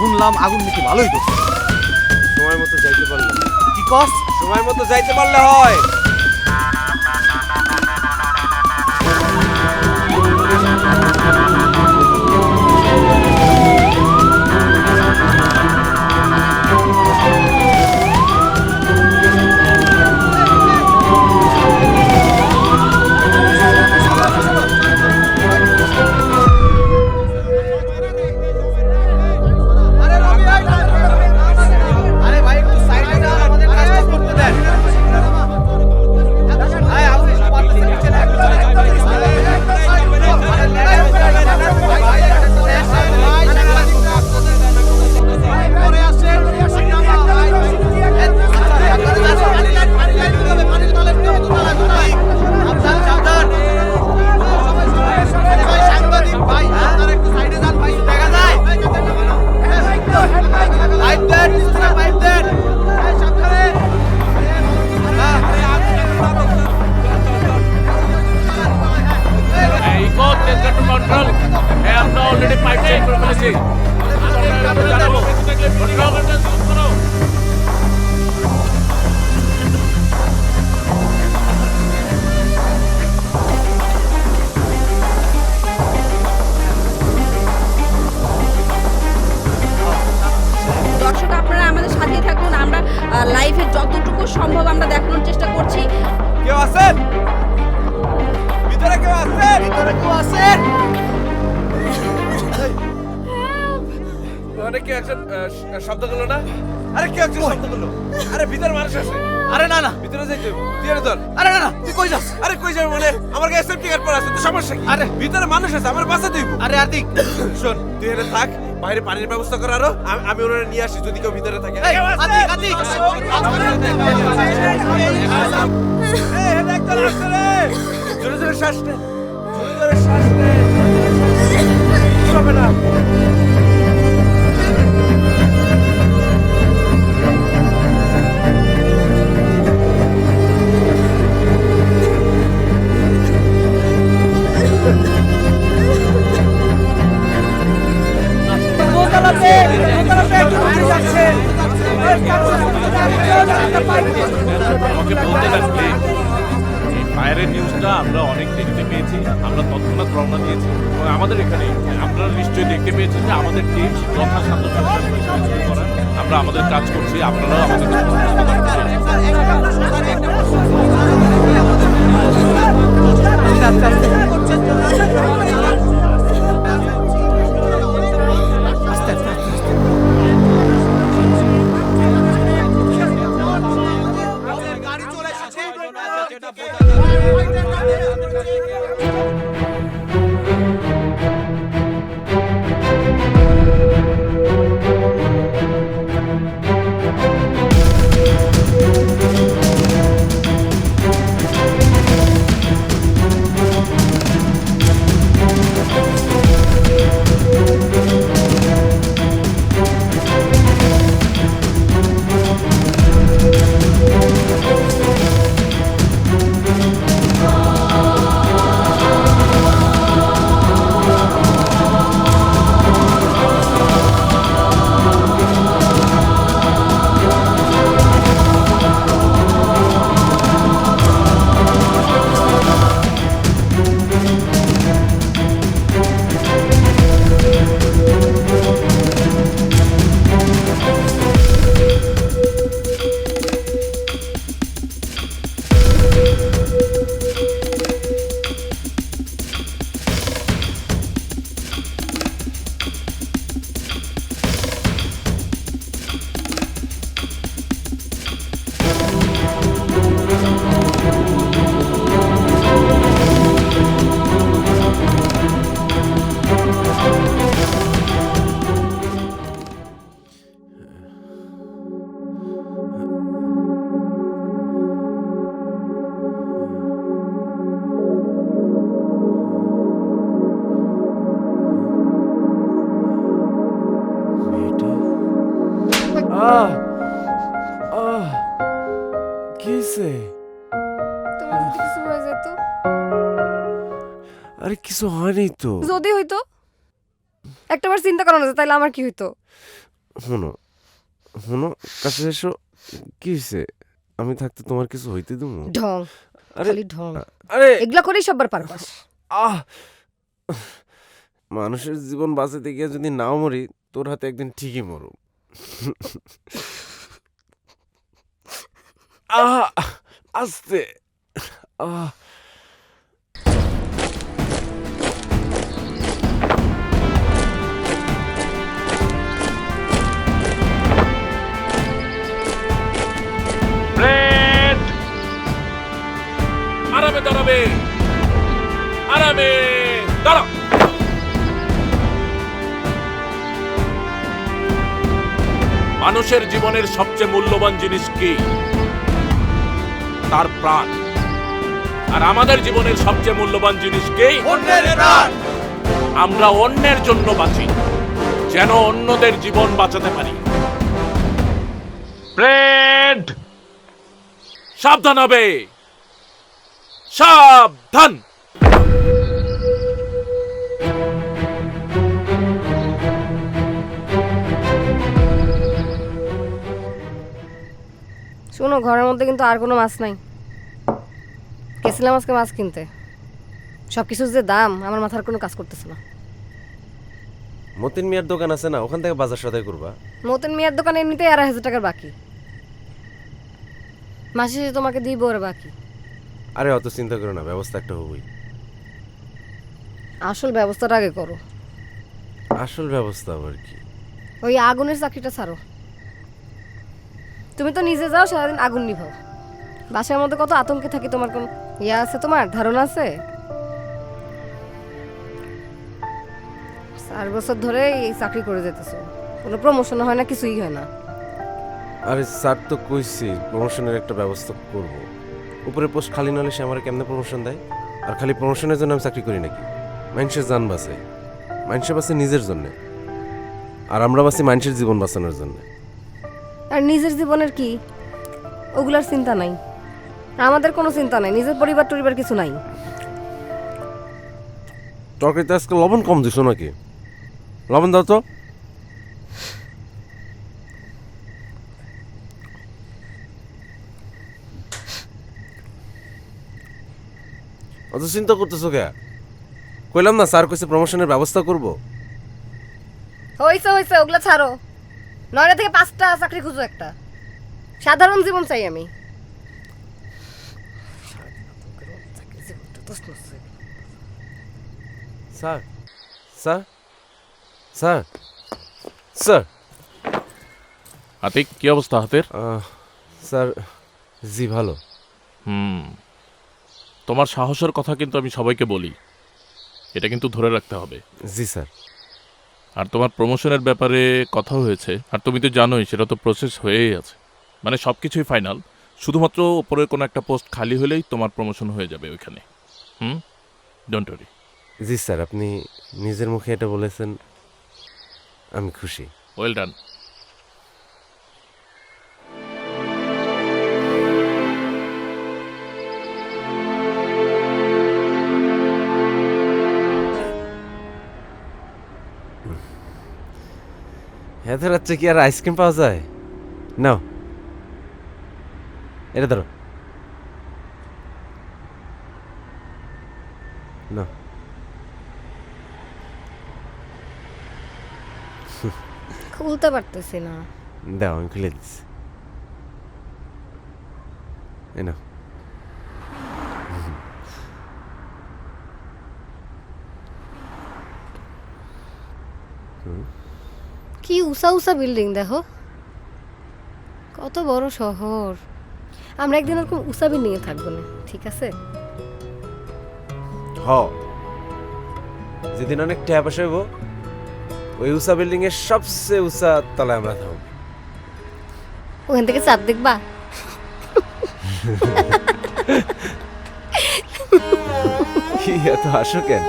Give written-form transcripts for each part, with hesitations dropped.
শুনলাম আগুন নাকি ভালোই করছে। সময় মতো যাইতে পারলাম। কি কস? সময় মতো যাইতে পারলে হয়। দর্শক আপনারা আমাদের সাথে থাকুন, আমরা লাইভে যতটুকু সম্ভব আমরা দেখানোর চেষ্টা করছি। কেউ আছেন? ভিতরে কেউ আছেন? ভিতরে কেউ আছেন? অনেক কেউ একজন শব্দ করলো না? আরে কেউ একজন শব্দ করলো। আরে ভিতরে মানুষ আছে। আরে না না, ভিতরে যাইতে হবে। তুই এনে ধর। আরে না না, তুই কই যাস? আরে কই যাবে মানে? আমার কাছে সেফটি কার্ড পড়া আছে, তো সমস্যা কি? আরে ভিতরে মানুষ আছে, আমার বাঁচা দিব। আরে আতিক, শোন, তুই এখানে থাক, বাইরে পানির ব্যবস্থা কর আরো। আমি ওনারে নিয়ে আসি যদি কেউ ভিতরে থাকে। এই আতিক আতিক, এই হেড একদম আসছে রে। জোরে জোরে শ্বাস নে। জোরে জোরে শ্বাস নে। কিছু হবে না। আমাকে বলতে দেন প্লিজ। এই ফায়ারের নিউজটা আমরা অনেক দেরিতে পেয়েছি, আমরা তৎক্ষণাৎ রওনা দিয়েছি এবং আমাদের এখানে আপনারা নিশ্চয়ই দেখতে পেয়েছেন যে আমাদের টিম যথাসাধ্য চেষ্টা করার, আমরা আমাদের কাজ করছি, আপনারাও আমাদের আহ আহ কি হয়েছে? তোমার যদি কিছু হয়ে যেত? আরে কিছু হয়নি তো। যদি হইতো, একটাবার চিন্তা করো না যে তাইলে আমার কি হইতো। শোনো শোনো, কাছে এসো। কি হয়েছে? আমি থাকতে তোমার কিছু হইতে দেবো? ঢং, আরে খালি ঢং। আরে এগুলা করেই সবার পারপাস। আহ মানুষের জীবন বাঁচাতে গিয়ে যদি নাও মরি, তোর হাতে একদিন ঠিকই মরো। আহ আস্তে আহ ব্রেড আরামে দাঁড়াবে, আরামে দাঁড়াও। মানুষের জীবনের সবচেয়ে মূল্যবান জিনিস কি? তার প্রাণ। আর আমাদের জীবনের সবচেয়ে মূল্যবান জিনিস কি? অন্যের প্রাণ। আমরা অন্যের জন্য বাঁচি, যেন অন্যদের জীবন বাঁচাতে পারি। ব্রেড সাবধান হবে, সাবধান। শোনো, ঘরের মধ্যে কিন্তু আর কোনো মাছ নাই। গেছিলাম আজকে মাছ কিনতে, সব কিছুর যে দাম, আমার মাথার কোনো কাজ করতেছে না। মতিন মিয়ার দোকান আছে না, ওখান থেকে বাজার সদাই করবা। মতন মিয়ার দোকানে এমনিতেই 2,500 টাকার বাকি, মাসে শেষে তোমাকে দিব ওর বাকি। আরে অত চিন্তা করো না, ব্যবস্থা একটা হবই। আসল ব্যবস্থাটা আগে করো। আসল ব্যবস্থা আবার কি? ওই আগুনের চাকরিটা ছাড়ো। তুমি তো নিজে যাও, সারাদিন আগুন নিভাও। বাসার মধ্যে কত আতঙ্কে থাকি, তোমার কোন ইয়া আছে? তোমার ধারণা আছে? 4 বছর ধরে এই চাকরি করে যেতেছো, কোনো প্রমোশন হয় না, কিছুই হয় না। আরে স্যার তো কইছি প্রমোশনের একটা ব্যবস্থা করব। উপরে পোস্ট খালি নলে সে আমার কেমনে প্রমোশন দেয়? আর খালি প্রমোশনের জন্য আমি চাকরি করি নাকি? মানুষের জান বাঁচে, মানুষের বাঁচে নিজের জন্যে, আর আমরা বাঁচি মানুষের জীবন বাঁচানোর জন্য। আর নিজের জীবনের কি, ওগুলার চিন্তা নাই। আমাদের কোনো চিন্তা নাই, নিজের পরিবার টরিবার কিছু নাই। তরকারিতে আজকে লবণ কম দিছো নাকি? লবণ দাও তো। অত চিন্তা করতেছো কে? কইলাম না স্যার কইছে প্রমোশনের ব্যবস্থা করব। হইছে হইছে, ওগুলা ছাড়ো। 9টা থেকে 5টা চাকরি খুঁজো একটা। সাধারণ জীবন চাই আমি। Sir sir sir sir Atik, কি অবস্থা হাতের? স্যার জি ভালো। তোমার সাহসের কথা কিন্তু আমি সবাইকে বলি, এটা কিন্তু ধরে রাখতে হবে। জি স্যার। আর তোমার প্রমোশনের ব্যাপারে কথা হয়েছে, আর তুমি তো জানোই সেটা তো প্রসেস হয়েই আছে, মানে সব কিছুই ফাইনাল। শুধুমাত্র ওপরের কোনো একটা পোস্ট খালি হলেই তোমার প্রমোশন হয়ে যাবে ওইখানে। Don't worry. জি স্যার, আপনি নিজের মুখে এটা বলেছেন, আমি খুশি। Well done. এত রাত্রে কি আর আইসক্রিম পাওয়া যায়? নাও, এটা ধরো। না খুলতে পারতেছি না। দাও, আমি খুলে দিচ্ছি। এই নাও। কি উঁচা উঁচা বিল্ডিং দেখো, কত বড় শহর। আমরা একদিন ওরকম উঁচা বিল্ডিংয়ে থাকবো না, ঠিক আছে? হ, যেদিন অনেক ট্যাপ আসব, ওই উঁচা বিল্ডিং এর সবচেয়ে উঁচা তলায় আমরা থাকবো। ওখান থেকে চাঁদ দেখবা? কি এত হাসো কেন?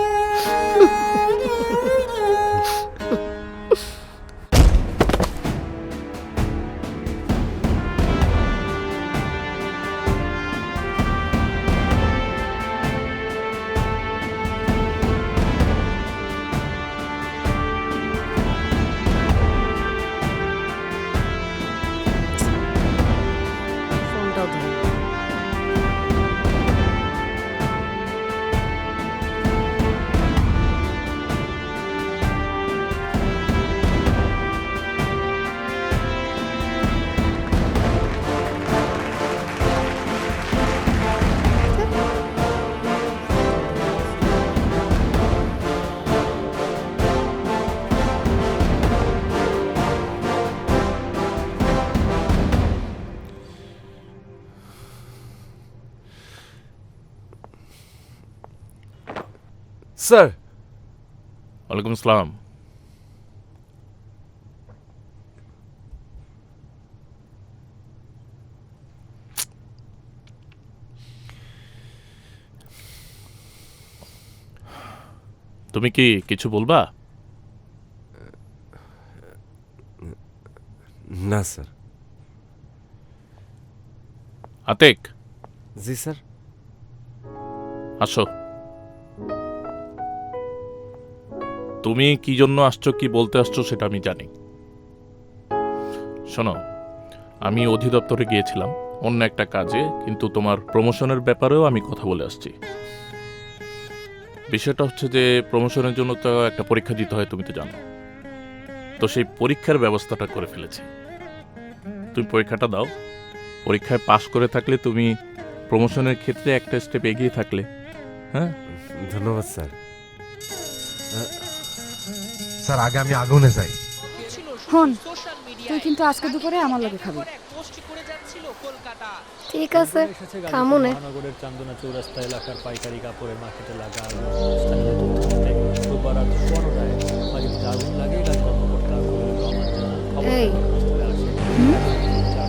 স্যার। ওয়ালাইকুম আসসালাম। তুমি কি কিছু বলবা? না স্যার। আতিক, জি স্যার। আসো। তুমি কি জন্য আসছো, কি বলতে আসছো সেটা আমি জানি। শোনো, আমি অধিদপ্তরে গিয়েছিলাম অন্য একটা কাজে, কিন্তু তোমার প্রমোশনের ব্যাপারেও আমি কথা বলে আসছি। বিষয়টা হচ্ছে যে প্রমোশনের জন্য তো একটা পরীক্ষা দিতে হয়, তুমি তো জানো। তো সেই পরীক্ষার ব্যবস্থাটা করে ফেলেছি। তুমি পরীক্ষাটা দাও, পরীক্ষায় পাশ করে থাকলে তুমি প্রমোশনের ক্ষেত্রে একটা স্টেপ এগিয়ে থাকলে। হ্যাঁ, ধন্যবাদ স্যার। স্যার আগে আমি আগুনে যাই। হন, তুই কিন্তু আজকে দুপুরে আমার লগে খাবি। ঠিক আছে, খামো নে। মহানগরের চান্দনা চৌরাস্তা এলাকার পাইকারি কাপড়ের মার্কেটে লাগা আগুন। স্থানীয় তথ্য মতে রোববার রাত ১৬টায় বাড়িতে আগুন লাগে। কাজ কর্মকর্তা খবরের রহমান জানান এই। ঘটনাস্থলে আসে।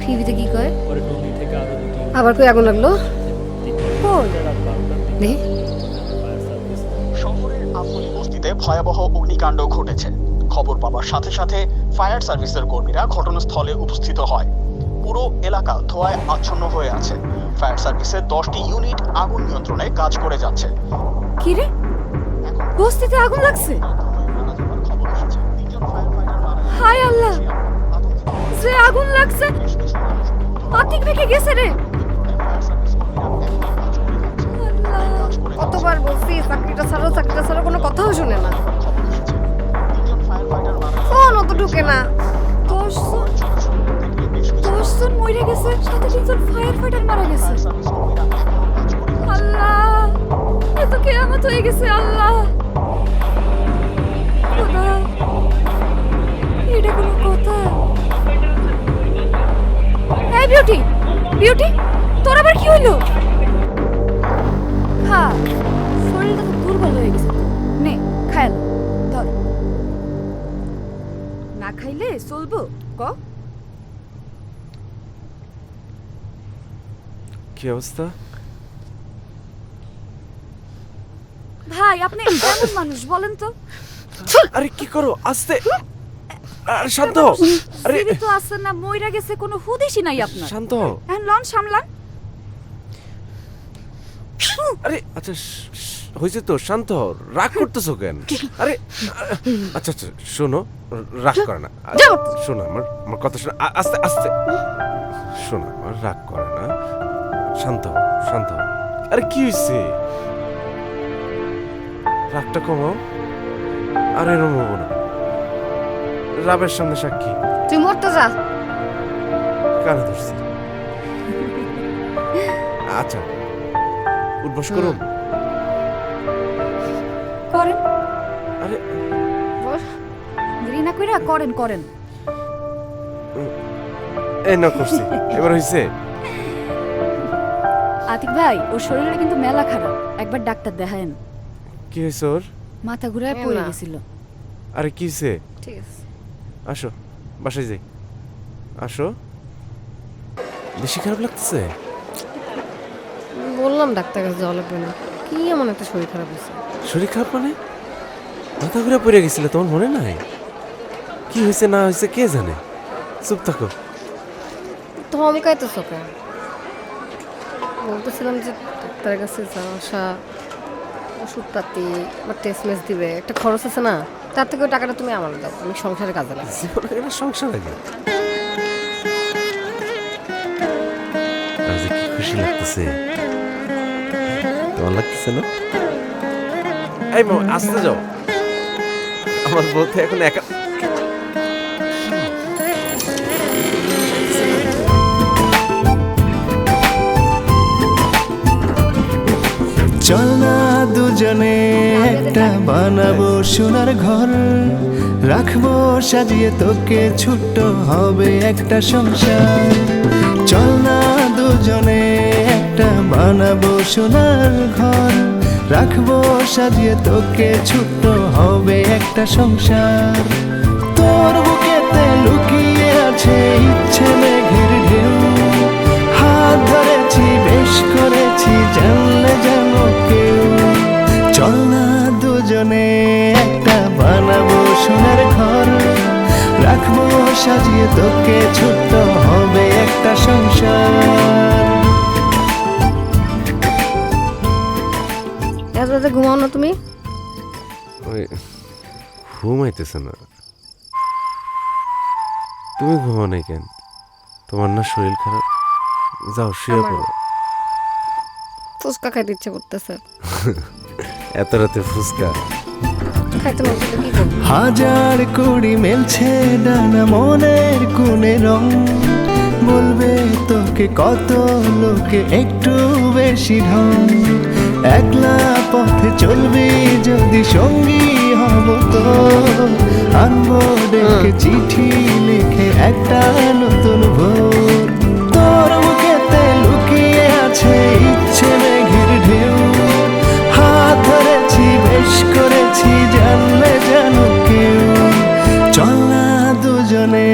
টিভিতে কি কয়? পরে টঙ্গী থেকে আরো দুটি আবার কই আগুন লাগলো? কই রাত ১২টার দিকে দেখি। ফায়ার সার্ভিস শহরের আফুলি বস্তিতে ভয়াবহ অগ্নিকাণ্ড ঘটেছে। খবর পাওয়ার সাথে সাথে ফায়ার সার্ভিসের কর্মীরা ঘটনাস্থলে উপস্থিত হয়। পুরো এলাকা ধোঁয়ায় আচ্ছন্ন হয়ে আছে। ফায়ার সার্ভিসের 10টি ইউনিট আগুন নিয়ন্ত্রণে কাজ করে যাচ্ছে। কি রে, বস্তিতে আগুন লাগছে? খবর এসেছে 3জন ফায়ার ফাইটার মারা গেছে। হায় আল্লাহ, যে আগুন লাগছে আতিক ভেঙে গেছে রে। কতবার বলছি চাকরিটা ছাড়ো, কোনো কথাও শুনে না। ফোন অত ঢুকে না। 10 জন মরে গেছে, সাথে 3জন ফায়ার ফাইটার মারা গেছে। আল্লাহ, এ তো কিয়ামত হয়ে গেছে। আল্লাহ, খোদা, এটা কোনো কথা? এই বিউটি, তোর আবার কি হইলো? খা, শরীরটা তো দুর্বল হয়ে গেছে। নে খাইল, ধর। না খাইলে চলবো ক? কি অবস্থা? ভাই, আপনি কেমন মানুষ বলেন তো? আরে কি করো? আস্তে। আরে শান্ত। আরে জীবিত আছেন না মইরা গেছে, কোনো হুদিসই নাই আপনার। শান্ত। এখন লন সামলান। আরে আচ্ছা, হয়েছে তো, শান্ত হও। রাগ করতেছো কেন? আরে আচ্ছা, শোনো, রাগ করে না। শোনো, আমার কথা শোনো। আস্তে। শোনো, আমার রাগ করে না। শান্ত হও। আরে কি হয়েছে? রাগটা কমাও। আর এরম হবো না। রাবের সামনে সাক্ষী। তুই মরতে যা। কানে ধরছি। আচ্ছা, উঠবস করুন। করেন, আরে বস। ঘৃণা কইরা করেন। এই না করছি, এবার হয়েছে। আতিক ভাই, ওর শরীরটা কিন্তু মেলা খারাপ, একবার ডাক্তার দেখায়েন। কি হয়েছে ওর? মাথা ঘুরায় পড়ে গেছিল। আরে কি হয়েছে? ঠিক আছে। আসো, বাসায় যাই। আসো। বেশি খারাপ লাগতেছে? বললাম ডাক্তার কাছে যাওয়া লাগবে না। কি এমন একটা শরীর খারাপ হয়েছে? শরীর খারাপ মানে? মাথা ঘুরে পড়ে গেছিল, তোমার মনে নাই? কি হয়েছে না হয়েছে কে জানে? চুপ থাকো। ধমকাইতেছ কেন? বলতেছিলাম যে ডাক্তারের কাছে যাওয়া আসা, ওষুধপাতি বা টেস্ট মেস দিবে, একটা খরচ আছে না? তার থেকে ওই টাকাটা তুমি আমার দাও, আমি সংসারে কাজে লাগাই। জীবনে একটা সংসার লাগে। আজ কি খুশি লাগতেছে, তোমার লাগতেছে না? এই মা, আসতে যাও। আমার বলতে এখন একা। চল না দুজনে একটা বানাবো সোনার ঘর, রাখবো সাজিয়ে তোকে, ছোট্ট হবে একটা সংসার। চল না দুজনে একটা বানাবো সোনার ঘর, রাখবো সাজিয়ে তোকে, ছোট্ট হবে একটা সংসার। তোর বুকেতে লুকিয়ে আছে ইচ্ছে মেঘের ঢেউ, হাত ধরেছি বেশ করেছি জানলে যেন কেউ। চল না দুজনে একটা বানাবো সোনার ঘর, রাখবো সাজিয়ে তোকে, ছোট্ট হবে একটা সংসার। এত রাতে ঘুমাও না তুমি? ওই ঘুমাইতেছে না। তুমি ঘুমাও নাই কেন? তোমার না শরীর খারাপ? যাও শুয়ে আমার- পড়ো। ফুচকা খাইতে ইচ্ছে করতেছে। এত রাতে ফুচকা? খাইতে না কি করবো? হাজার কুড়ি মেলছে ডানা মনের কোণে রং, বলবে তোকে কত লোকে একটু বেশি ঢং। একলা পথে চলবি যদি সঙ্গী হব তো, আনবো ডেকে চিঠি লিখে একটা নতুন ভোর। তোর বুকেতে লুকিয়ে আছে ইচ্ছে মেঘের ঢেউ, হাত ধরেছি বেশ করেছি জানলে যেন কেউ। চল না দুজনে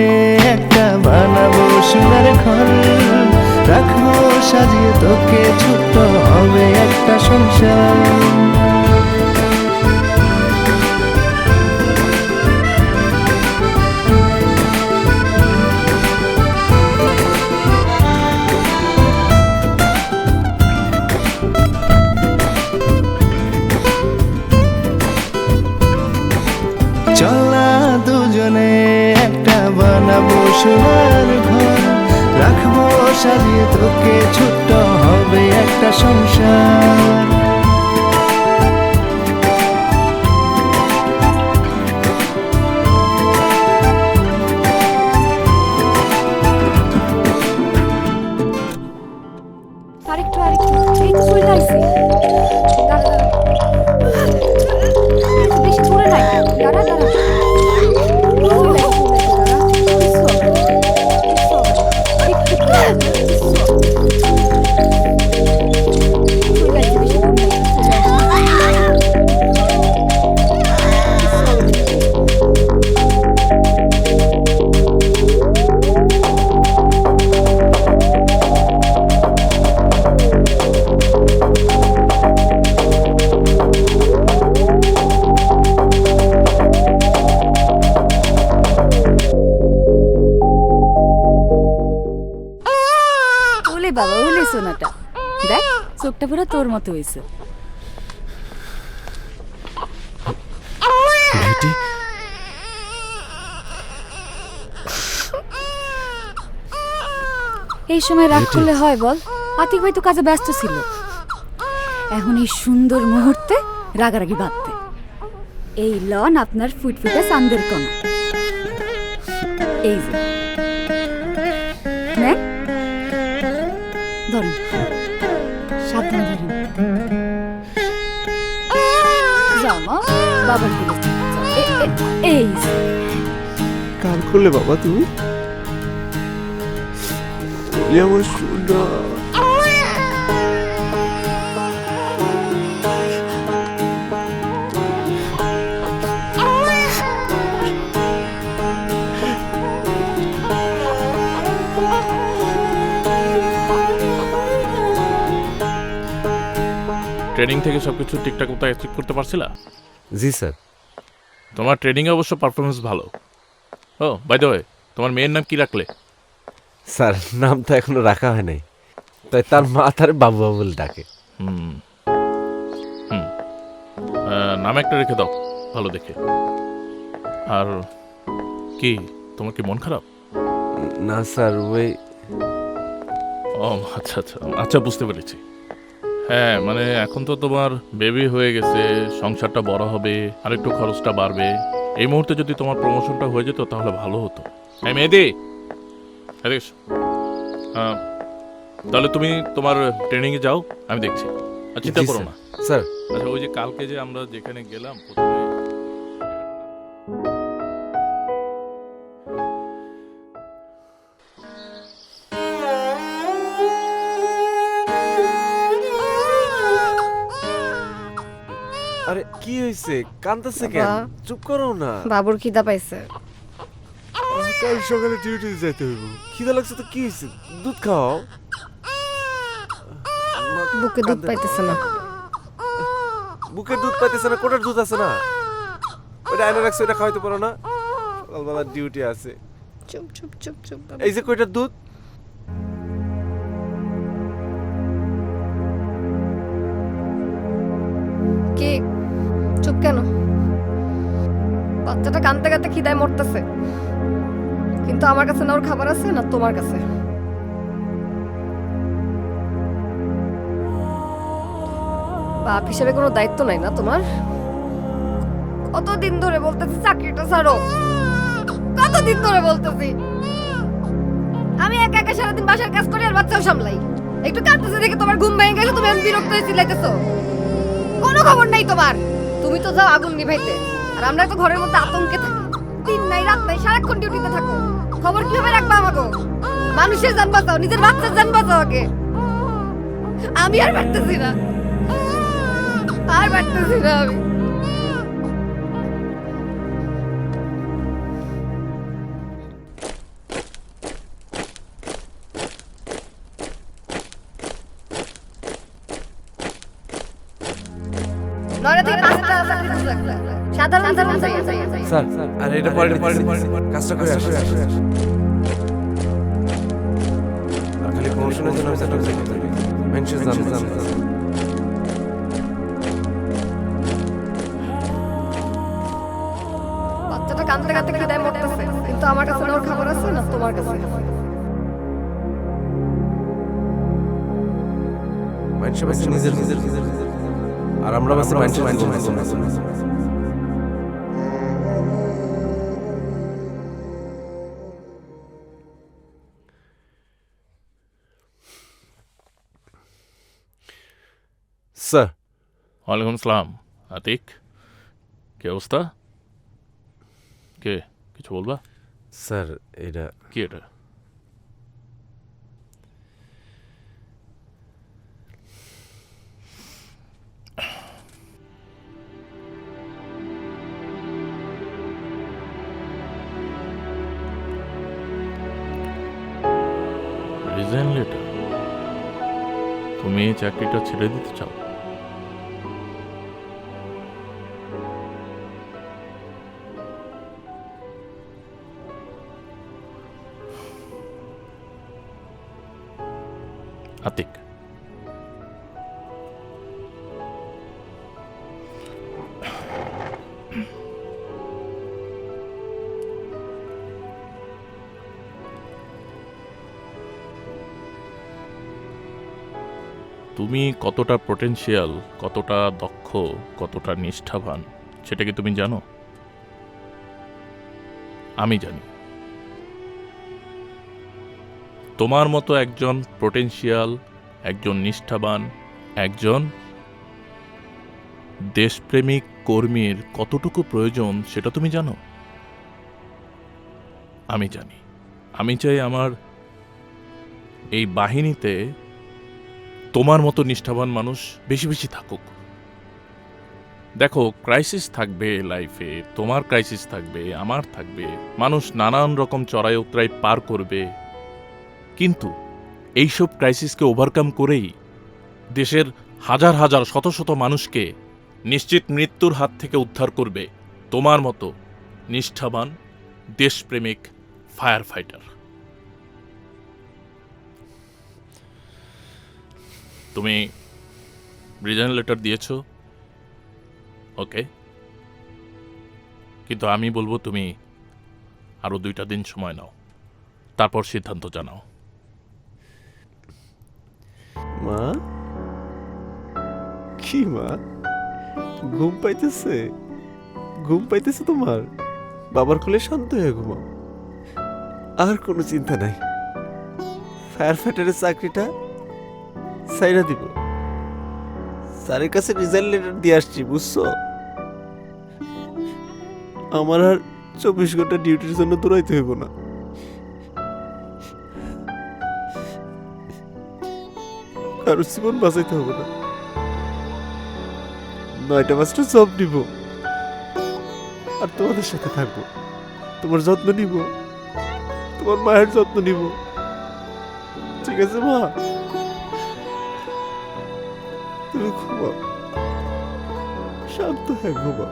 একটা বানাবো সোনার ঘর, রাখবো সাজিয়ে তোকে, ছোট্ট হবে একটা সংসার। চল না দুজনে একটা বানাবো সোনার ঘর, রাখবো সাজিয়ে তোকে, ছোট্ট হবে একটা সংসার। আরেকটু আরেকটু, এই তো চলে আসছে। দাঁড়া দাঁড়া, বেশি দূরে নাই, দাঁড়া দাঁড়া। চলে আসছে, দাঁড়া। একটু চলে আসছে, বেশি দূর নাই। ওলে বাবা, ওলে সোনাটা দেখ, চোখটা পুরো তোর মতো হয়েছে। এই সময় রাগ করলে হয় বল? আতিক ভাই তো কাজে ব্যস্ত ছিল। এখন এই সুন্দর মুহূর্তে রাগারাগি বাঁধতে। এই লন আপনার ফুটফুটে চান্দের কণা। এই যে নেন, ধরুন, সাবধানে ধরুন। যাও মা, বাবার কোলে যাও। এই যে। কার করলে বাবা তুমি? আমার সোনা। ট্রেনিং থেকে সবকিছু ঠিকঠাক মতো অ্যাচিভ করতে পারছিলা? জি স্যার। তোমার ট্রেনিংয়ে অবশ্য পারফরমেন্স ভালো। ও বাই দ্য ওয়ে, তোমার মেয়ের নাম কি রাখলে? স্যার নাম তো এখনো রাখা হয় নাই, তাই তার মা তার বাবু বাবু বলে ডাকে। হুম হুম নাম একটা রেখে দাও ভালো দেখে। আর কি, তোমার কি মন খারাপ? না স্যার, ওই ও আচ্ছা আচ্ছা আচ্ছা, বুঝতে পেরেছি। হ্যাঁ মানে এখন তো তোমার বেবি হয়ে গেছে, সংসারটা বড় হবে, আর একটু খরচটা বাড়বে। এই মুহূর্তে যদি তোমার প্রমোশনটা হয়ে যেত তাহলে ভালো হতো। হ্যাঁ মেহেদি, তাহলে তুমি তোমার ট্রেনিংয়ে যাও, আমি দেখছি। আর চিন্তা করো না স্যার। আচ্ছা ওই যে কালকে যে আমরা যেখানে গেলাম প্রথমে, আরে কি হয়েছে, কাঁদতেছে কেন? বাবা। চুপ করো না। বাবুর খিদা পাইছে। কাল সকালে ডিউটি যেতে হইব। খিদা লাগছে তো কি হয়েছে, দুধ খাও। বুকে দুধ পাইতেছে না। বুকে দুধ পাইতেছে না? কোটার দুধ আছে না? ওটা আয়না রাখছে, ওটা খাওয়াইতে পারো না? সকালবেলা ডিউটি আছে। চুপ চুপ চুপ চুপ বাবা। এই যে কয়টার দুধ। কি চুপ কেন? বাচ্চাটা কাঁদতে কাঁদতে খিদায় মরতেছে, কিন্তু আমার কাছে না ওর খাবার আছে না তোমার কাছে। বাপ হিসেবে কোনো দায়িত্ব নাই না তোমার? কতদিন ধরে বলতেছি চাকরিটা ছাড়ো, কতদিন ধরে বলতেছি। আমি একা একা সারাদিন বাসার কাজ করি আর বাচ্চাও সামলাই। একটু কাঁদতেছে দেখে তোমার ঘুম ভেঙে গেছে, তুমি এখন বিরক্ত হয়ে চিল্লাইতেছো। কোনো খবর নাই তোমার। তুমি তো যাও আগুন নিভাইতে, আর আমরা তো ঘরের মধ্যে আতঙ্কে থাকি। দিন নাই রাত নাই সারাক্ষণ ডিউটিতে থাকো। খবর কিভাবে রাখবা আমাকে? মানুষের জান বাঁচাও, নিজের বাচ্চার জান বাঁচাও আগে। আমি আর পারতেছি না, আর পারতেছি না আমি। নয়টা থেকে 5টা চাকরি খুঁজে রাখতে। সাধারণ চাই। স্যার আরে এটা পরে কাজটা করে আসো। আর খালি প্রমোশনের জন্য আমি চাকরি চাই। মেনশন জান। বাচ্চাটা কাঁদতে কাঁদতে খিদায় মরতেছে, কিন্তু আমার কাছে না ওর খাবার আছে না তোমার কাছে। মানুষ বাঁচে নিজের, আর আমরা বাঁচি মানুষের। স্যার। ওয়ালাইকুম আসসালাম। আতিক, কি অবস্থা? কে কিছু বলবা? স্যার এটা কি এটা? Resign letter? তুমি এই চাকরিটা ছেড়ে দিতে চাও? আতিক, তুমি কতটা পোটেনশিয়াল, কতটা দক্ষ, কতটা নিষ্ঠাবান সেটা কি তুমি জানো? আমি জানি। তোমার মতো একজন পোটেনশিয়াল, একজন নিষ্ঠাবান, একজন দেশপ্রেমিক কর্মীর কতটুকু প্রয়োজন সেটা তুমি জানো? আমি জানি। আমি চাই আমার এই বাহিনীতে তোমার মতো নিষ্ঠাবান মানুষ বেশি বেশি থাকুক। দেখো, ক্রাইসিস থাকবে লাইফে, তোমার ক্রাইসিস থাকবে, আমার থাকবে, মানুষ নানান রকম চড়াই উতরাই পার করবে, কিন্তু এইসব ক্রাইসিসকে ওভারকাম করেই দেশের হাজার হাজার শত শত মানুষকে নিশ্চিত মৃত্যুর হাত থেকে উদ্ধার করবে তোমার মতো নিষ্ঠাবান দেশপ্রেমিক ফায়ার ফাইটার। তুমি রিজাইন লেটার দিয়েছো, ওকে, কিন্তু আমি বলবো তুমি আরো 2টা দিন সময় নাও, তারপর সিদ্ধান্ত জানাও। মা? কি মা, ঘুম পাইতেছে? ঘুম পাইতেছে তোমার? বাবার কোলে শান্ত হয়ে ঘুমাও, আর কোনো চিন্তা নাই। ফায়ার ফাইটারের চাকরিটা সাইরা দিব। স্যারের কাছে রিজাইন লেটার দিয়ে আসছি, বুঝছো? আমার আর 24 ঘন্টা ডিউটির জন্য দৌড়াইতে হইব না। কারো জীবন বাঁচাইতে হবে না। 9টা 5টা জব নিব আর তোমাদের সাথে থাকবো, তোমার যত্ন নিব, তোমার মায়ের যত্ন নিব। ঠিক আছে মা? তুমি ঘুমাও, শান্ত হয়ে ঘুমাও।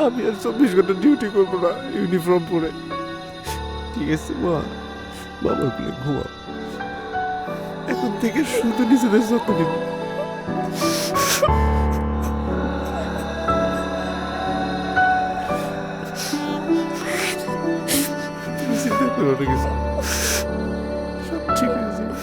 আমি আর 24 ঘন্টা ডিউটি করবো না ইউনিফর্ম পরে। ঠিক আছে মা? বাবার কোলে ঘুমাও। এখন থেকে শুধু নিজেদের যত্ন নিব। তুমি চিন্তা করো না কিছু, সব ঠিক হয়ে যাবে।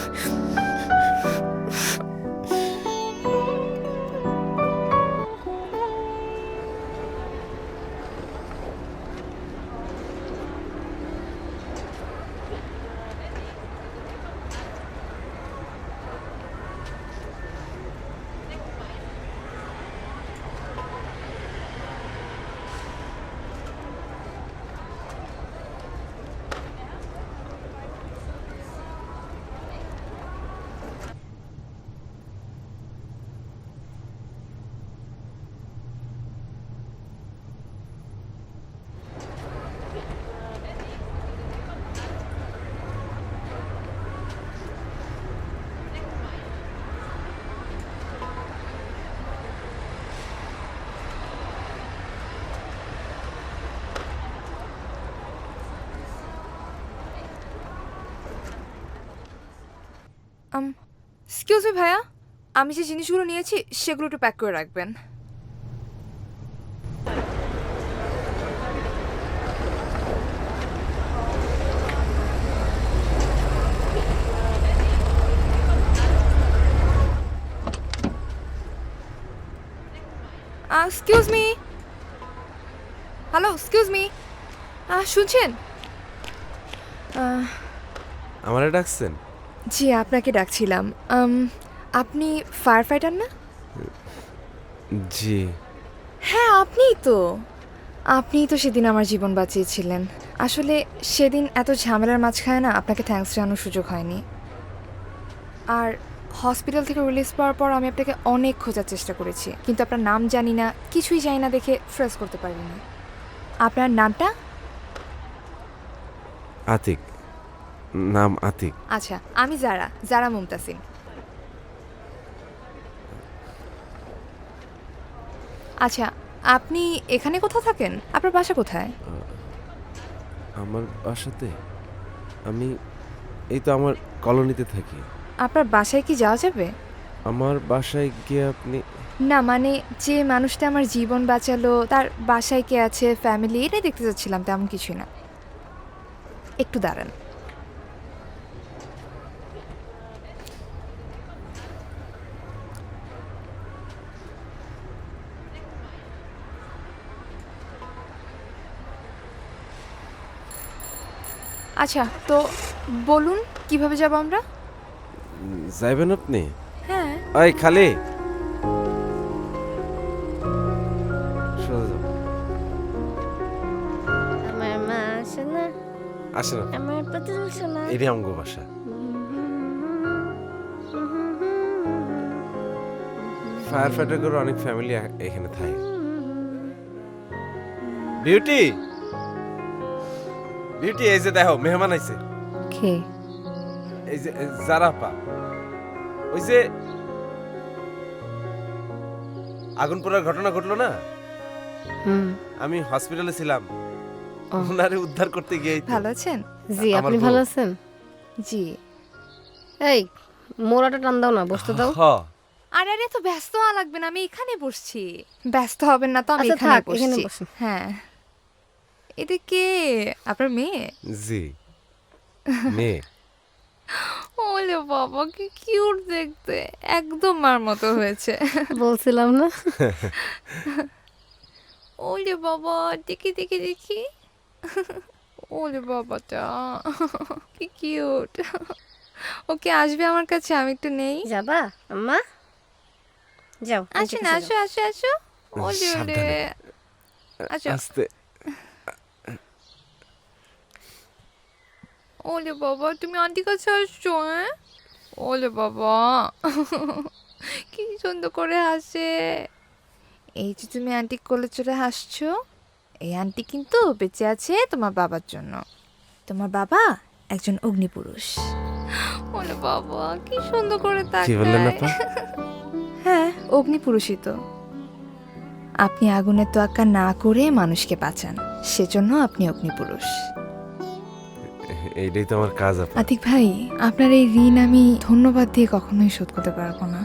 এক্সকিউজ মি ভাইয়া, আমি যে জিনিসগুলো নিয়েছি সেগুলো একটু প্যাক করে রাখবেন। Excuse me, hello excuse me, শুনছেন? আমারে ডাকছেন? জি আপনাকে ডাকছিলাম। আপনি ফায়ার ফাইটার না? জি। হ্যাঁ আপনিই তো সেদিন আমার জীবন বাঁচিয়েছিলেন। আসলে সেদিন এত ঝামেলার মাঝখানে না আপনাকে থ্যাঙ্কস জানানোর সুযোগ হয়নি। আর হসপিটাল থেকে রিলিজ পাওয়ার পর আমি আপনাকে অনেক খোঁজার চেষ্টা করেছি, কিন্তু আপনার নাম জানি না, কিছুই জানি না দেখে ফ্রেস করতে পারিনি। আপনার নামটা? আতিক। নাম আতিক। আচ্ছা, আমি জারা মুমতাসিম। আচ্ছা, আপনি এখানে কোথাও থাকেন? আপনার বাসা কোথায়? আমার বাসাতে আমি এই তো আমার কলোনিতে থাকি। আপনার বাসায় কি যাওয়া যাবে? আমার বাসায় গিয়ে আপনি? না মানে যে মানুষটা আমার জীবন বাঁচালো তার বাসায় কে আছে, ফ্যামিলি, এটাই দেখতে যাচ্ছিলাম, তেমন কিছুই না। একটু দাঁড়ান। আচ্ছা তো বলুন কিভাবে যাব আমরা? যাইবেন আপনি? হ্যাঁ। ওই খালি সোজা যাও। আমার মা আসে না, আসে না, আমার পুতুল সোনা। এরই আমগো বাসা। ফায়ার ফাইটার করে অনেক ফ্যামিলি এখানে থাকে। বিউটি, বিউটি, এই যে দেখো মেহমান আইছে। কে? এই যে জারাপা, ওই যে আগুন পোড়ার ঘটনা ঘটলো না, আমি হসপিটালে ছিলাম, ওনারে উদ্ধার করতে গিয়ে। ভালো আছেন? জি, আপনি ভালো আছেন? জি। এই মোড়াটা টান দাও না, বসতে দাও। আরে আরে তো ব্যস্ত হওয়া লাগবে না, আমি এখানে বসছি। ব্যস্ত হবেন না তো, আমি আচ্ছা, এখানে থাক, এখানে বসছি। বসুন। হ্যাঁ। এটা কে? আপনার মেয়ে? জি, মেয়ে। ওলে বাবা কি কিউট দেখতে, একদম মার মতো হয়েছে। বলছিলাম না। ওলে বাবা, দেখি দেখি দেখি। ওলে বাবাটা কি কিউট। ওকে আসবে আমার কাছে, আমি একটু নেই। যাবা আম্মা? যাও, আসো না, আসো আসো আসো। ওলে ওলে, আচ্ছা। আস্তে। ওলে বাবা, তুমি আন্টি কাছে আসছো? হ্যাঁ, ওলে বাবা। কি সুন্দর করে হাসে। এই যে তুমি আন্টি কোলে চড়ে হাসছো, এই আন্টি কিন্তু বেঁচে আছে তোমার বাবার জন্য। তোমার বাবা একজন অগ্নিপুরুষ। ওরে বাবা কি সুন্দর করে কি বললেন তাকায়। আপা? হ্যাঁ, অগ্নিপুরুষই তো। আপনি আগুনের তোয়াক্কা না করে মানুষকে বাঁচান, সেজন্য আপনি অগ্নিপুরুষ। এইটাই তো আমার কাজ আপা। আতিক ভাই, আপনার এই ঋণ আমি ধন্যবাদ দিয়ে কখনোই শোধ করতে পারবো না।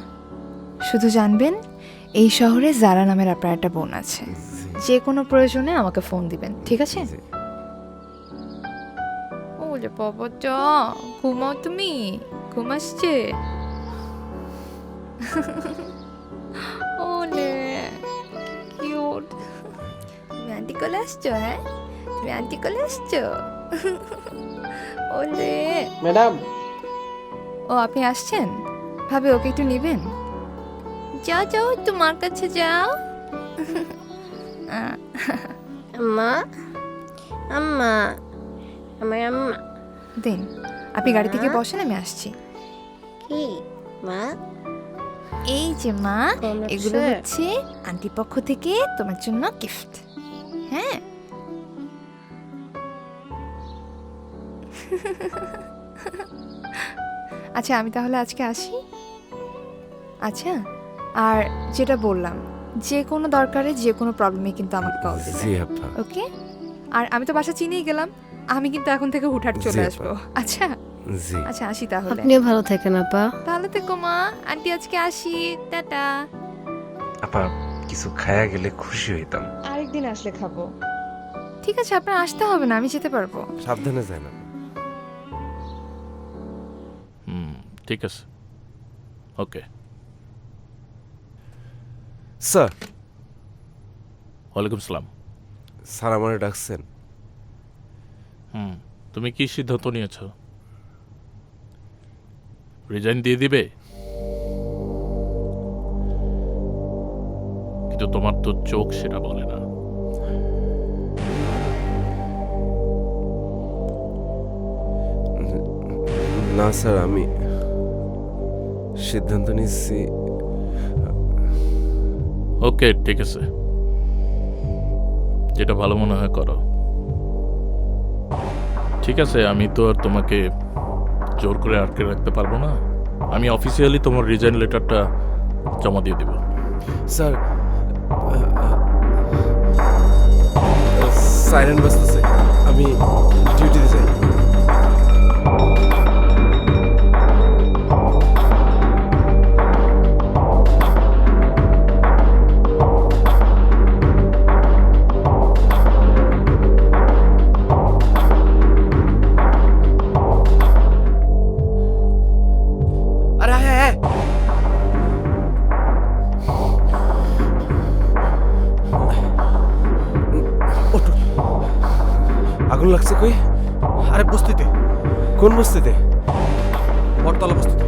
শুধু জানবেন, এই শহরে জারা নামের আপনার একটা বোন আছে। যে কোনো প্রয়োজনে আমাকে ফোন দিবেন, ঠিক আছে? ওরে বাবা, যা ঘুমাও তুমি, ঘুম আসছে। ওলে কিউট। তুমি আন্টি কোলে আসছো? হ্যাঁ, তুমি আন্টি কোলে আসছো? ওলে ম্যাডাম। ও, আপনি আসছেন? ভাবে ওকে একটু নিবেন? যাও যাও, তোমার কাছে যাও। আম্মা, আম্মা, আমার আম্মা। দিন, আপনি গাড়ি থেকে মা? বসেন, আমি আসছি। কি মা? এই যে মা, কোন এগুলো আছে? হচ্ছে আন্টির পক্ষ থেকে তোমার জন্য গিফট। হ্যাঁ। আচ্ছা, আমি তাহলে আজকে আসি। আচ্ছা, আর যেটা বললাম, যে কোনো দরকারে যে কোনো প্রবলেমে কিন্তু আমাকে কল জি দিবেন, আপা। ওকে? আর আমি তো বাসা চিনিয়ে গেলাম, আমি কিন্তু এখন থেকে হুটহাট চলে জি, আপা। আসবো। আচ্ছা জি। আচ্ছা, আসি তাহলে। আপনিও ভালো থাকেন আপা। তাহলে থেকো মা, আন্টি আজকে আসি, টাটা। আপা কিছু খায়া গেলে খুশি হইতাম। আরেকদিন আসলে খাবো। ঠিক আছে, আপনার আসতে হবে না, আমি যেতে পারবো। সাবধানে যায় না। ঠিক আছে, ওকে। স্যার। ওয়ালাইকুম সালাম। স্যার আমারে ডাকছেন? তুমি কি সিদ্ধান্ত নিয়েছো? রিজাইন দিয়ে দিবে? কিন্তু তোমার তো চোখ সেটা বলে না। না স্যার, আমি সিদ্ধান্ত নিচ্ছি। ওকে, ঠিক আছে, যেটা ভালো মনে হয় করো। ঠিক আছে, আমি তো আর তোমাকে জোর করে আটকে রাখতে পারবো না। আমি অফিসিয়ালি তোমার রিজাইন লেটারটা জমা দিয়ে দেব। স্যার, সাইরেন বাজতেছে, আমি ডিউটিতে যাই। আরে হ্যাঁ হ্যাঁ, আগুন লাগছে কই? আরে বস্তিতে। কোন বস্তিতে? বটতলা বস্তিতে।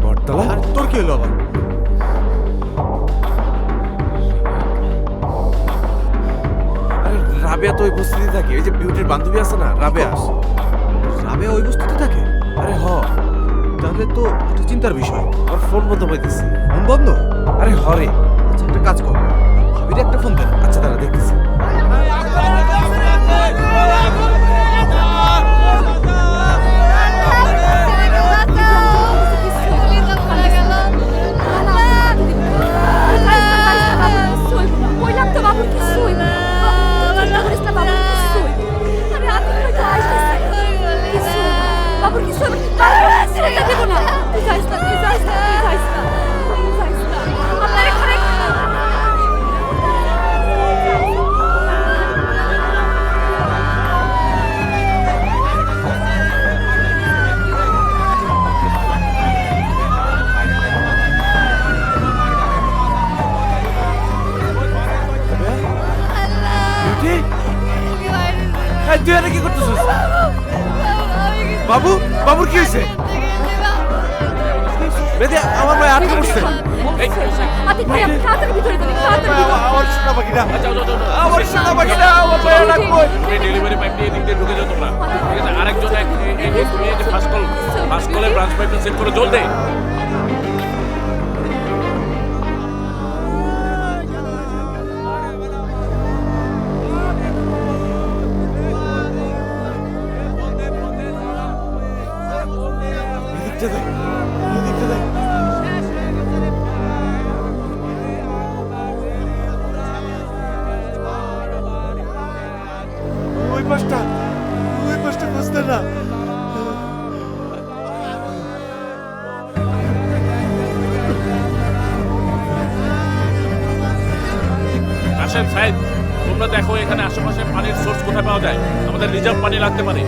বটতলা? আর তোর কি হলো আবার? আরে রাবেয়া তো ওই বস্তিতে থাকে, ওই যে বিউটির বান্ধবী আছে না, রাবেয়া। রাবেয়া ওই বস্তিতে থাকে? আরে হ। তাহলে তো একটা চিন্তার বিষয়। ওর ফোন বন্ধ পাইতেছি। ফোন বন্ধ? আরে হরে। আচ্ছা, একটা কাজ কর, ভাবির একটা ফোন দেন। আচ্ছা তারা দেখতেছি। তুই এটা কি করতেছিস? বাবু, বাবুর কি হয়েছে? বেদে আমার ভাই আটকে পড়ছে। আমার সোনা পাখিটা, আমার সোনা পাখিটা, আমার ভাই আটকে। ডেলিভারি পাইপ দিয়ে দিক দিয়ে ঢুকে যাও তোমরা, ঠিক আছে? আরেকজন তুমি এই যে ফার্স্ট কল ফাস্ট কলে ব্রাঞ্চ পাইপটা সেট করে জলদি। ওই পাশটা খুঁজতে না। আসেন সাহেব, তোমরা দেখো এখানে আশেপাশে পানির সোর্স কোথায় পাওয়া যায়, আমাদের রিজার্ভ পানি লাগতে পারে।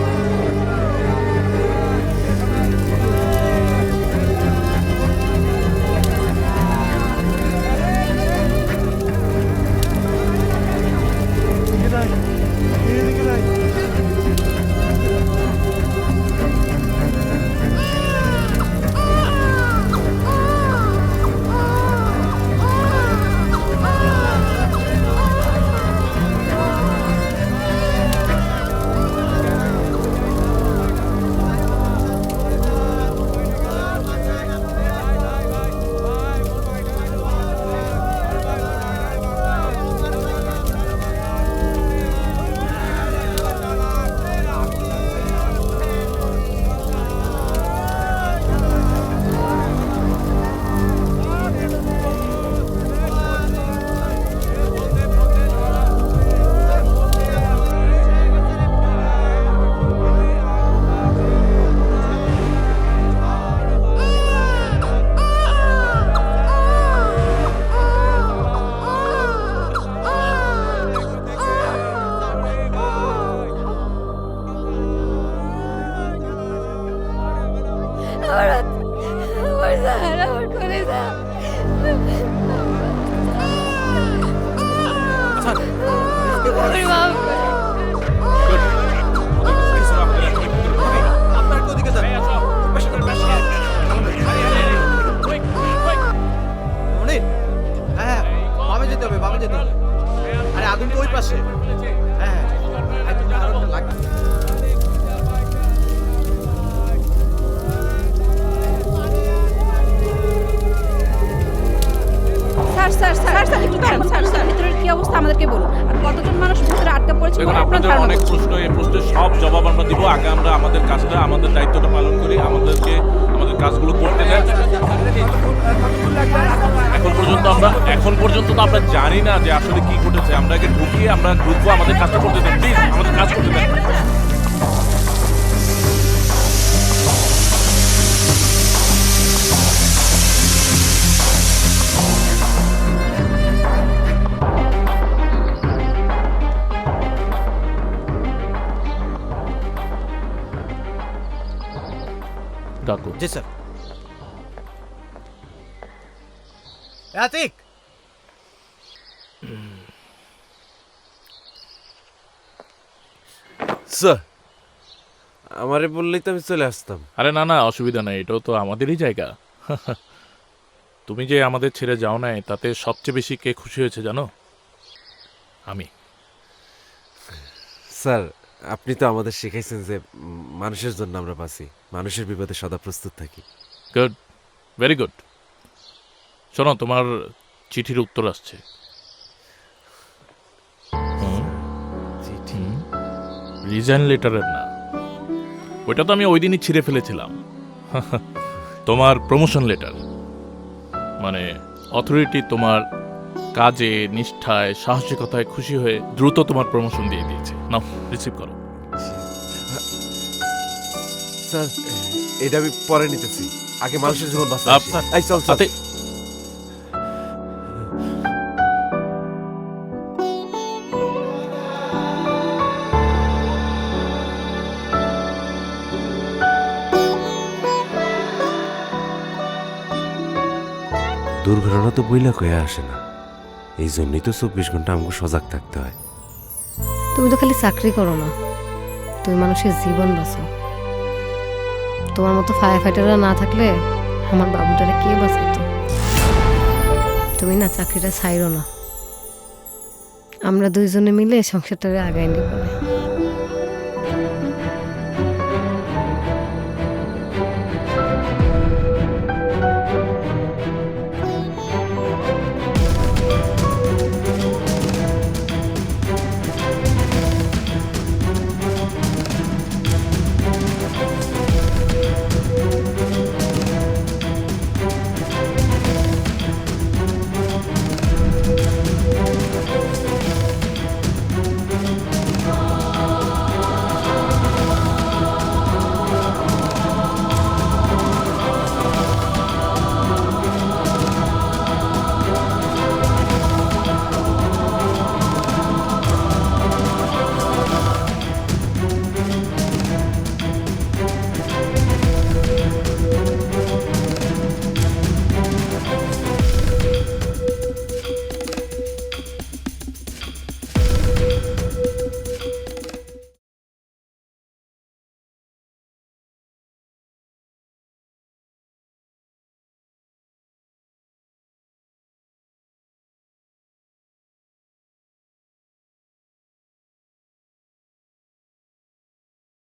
অনেক প্রশ্ন, এই প্রশ্নের সব জবাব আমরা দিব। আগে আমরা আমাদের কাজটা, আমাদের দায়িত্বটা পালন করি, আমাদেরকে আমাদের কাজগুলো করতে দেন। এখন পর্যন্ত তো আমরা জানি না যে আসলে কি ঘটেছে। আমরা আগে ঢুকিয়ে আমরা ঢুকবো, আমাদের কাজটা করতে দেন প্লিজ, আমাদের কাজ করতে দেন। জি স্যার। আতিক, স্যার আমারে বললেই তো আমি চলে আসতাম। আরে না না, অসুবিধা নাই, এটাও তো আমাদেরই জায়গা। তুমি যে আমাদের ছেড়ে যাও নাই, তাতে সবচেয়ে বেশি কে খুশি হয়েছে জানো? আমি। স্যার আপনি তো আমাদের শিখাইছেন যে মানুষের জন্য আমরা বাঁচি, মানুষের বিপদে সদা প্রস্তুত থাকি। Good, very good. শোনো, তোমার চিঠির উত্তর আসছে। চিঠি? রিজাইন লেটারের না, ওইটা তো আমি ওই দিনই ছিঁড়ে ফেলেছিলাম। তোমার প্রমোশন লেটার, মানে অথরিটি তোমার কাজে, নিষ্ঠায়, সাহসিকতায় খুশি হয়ে দ্রুত তোমার প্রমোশন দিয়ে দিয়েছে। নাও রিসিভ করো। স্যার এটা আমি পরে নিতেছি, আগে মানুষের জীবন বাঁচা। এই চল সাথে দুর্ঘটনা তো বইলা কয়ে আসে না, এই জন্যই তো 24 ঘন্টা আমাকে সজাগ থাকতে হয়। তুমি তো খালি চাকরি করো না, তুমি মানুষের জীবন বাঁচো। তোমার মতো ফায়ার ফাইটাররা না থাকলে আমার বাবুটারে কে বাঁচাতো? তুমি না চাকরিটা ছাইরো না, আমরা দুইজনে মিলে সংসারটারে আগায় নিব।